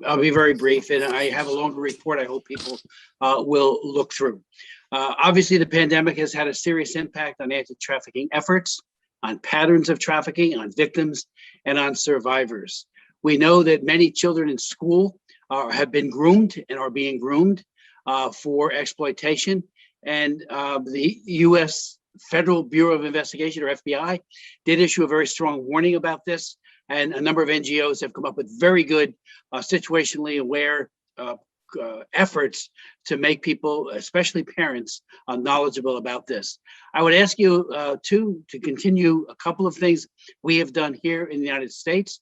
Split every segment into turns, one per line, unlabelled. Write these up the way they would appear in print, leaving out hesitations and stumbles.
I'll be very brief, and I have a longer report I hope people will look through. Obviously, the pandemic has had a serious impact on anti-trafficking efforts, on patterns of trafficking, on victims, and on survivors. We know that many children in school have been groomed and are being groomed for exploitation. And the U.S. Federal Bureau of Investigation, or FBI, did issue a very strong warning about this. And a number of NGOs have come up with very good situationally aware efforts to make people, especially parents, knowledgeable about this. I would ask you to continue a couple of things we have done here in the United States.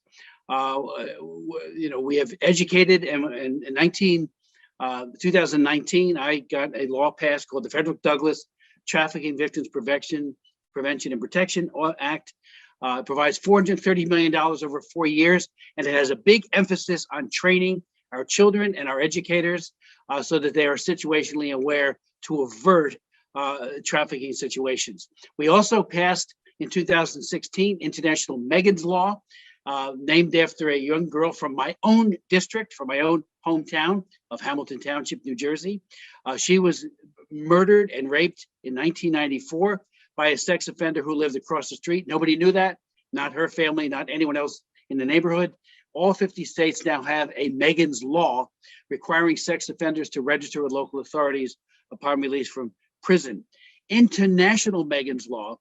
We have educated, and in 2019, I got a law passed called the Frederick Douglass Trafficking Victims Prevention and Protection Act. It provides $430 million over 4 years, and it has a big emphasis on training our children and our educators so that they are situationally aware to avert trafficking situations. We also passed in 2016 International Megan's Law, named after a young girl from my own district, from my own hometown of Hamilton Township, New Jersey. She was murdered and raped in 1994 by a sex offender who lived across the street. Nobody knew that, not her family, not anyone else in the neighborhood. All 50 states now have a Megan's Law requiring sex offenders to register with local authorities upon release from prison. International Megan's Law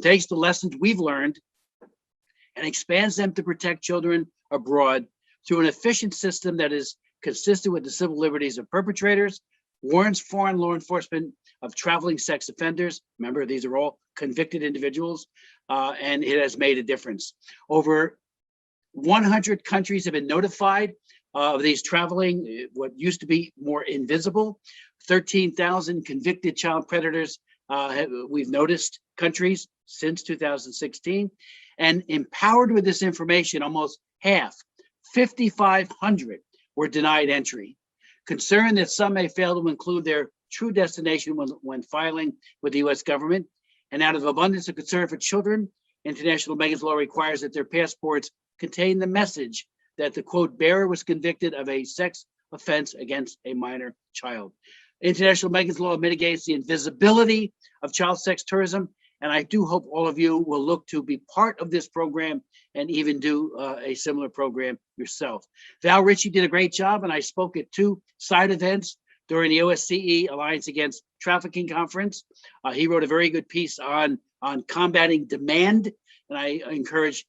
takes the lessons we've learned and expands them to protect children abroad through an efficient system that is consistent with the civil liberties of perpetrators, warns foreign law enforcement of traveling sex offenders. Remember, these are all convicted individuals, and it has made a difference. Over 100 countries have been notified of these traveling, what used to be more invisible. 13,000 convicted child predators we've noticed countries since 2016. And empowered with this information, almost half, 5,500, were denied entry. Concerned that some may fail to include their true destination when filing with the U.S. government, and out of abundance of concern for children, International Megan's Law requires that their passports contain the message that the, quote, bearer was convicted of a sex offense against a minor child. International Megan's Law mitigates the invisibility of child sex tourism, and I do hope all of you will look to be part of this program and even do a similar program yourself. Val Ritchie did a great job, and I spoke at 2 side events during the OSCE Alliance Against Trafficking Conference. He wrote a very good piece on combating demand, and I encourage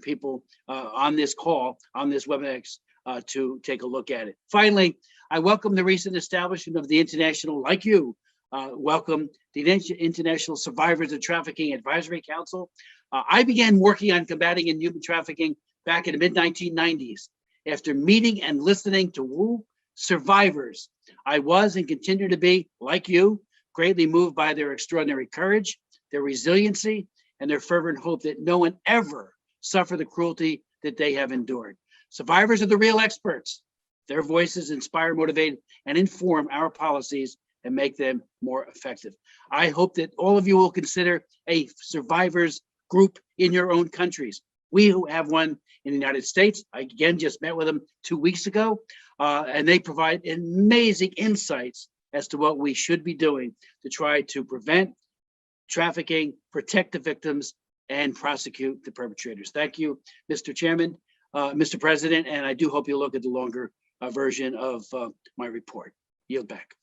people on this call, on this WebEx, to take a look at it. Finally, I welcome the recent establishment of the international, like you, welcome the International Survivors of Trafficking Advisory Council. I began working on combating human trafficking back in the mid-1990s. After meeting and listening to survivors, I was and continue to be, like you, greatly moved by their extraordinary courage, their resiliency, and their fervent hope that no one ever suffer the cruelty that they have endured. Survivors are the real experts. Their voices inspire, motivate, and inform our policies and make them more effective. I hope that all of you will consider a survivors group in your own countries. We who have one in the United States, I again just met with them 2 weeks ago, and they provide amazing insights as to what we should be doing to try to prevent trafficking, protect the victims, and prosecute the perpetrators. Thank you, Mr. Chairman, Mr. President, and I do hope you look at the longer version of my report. Yield back.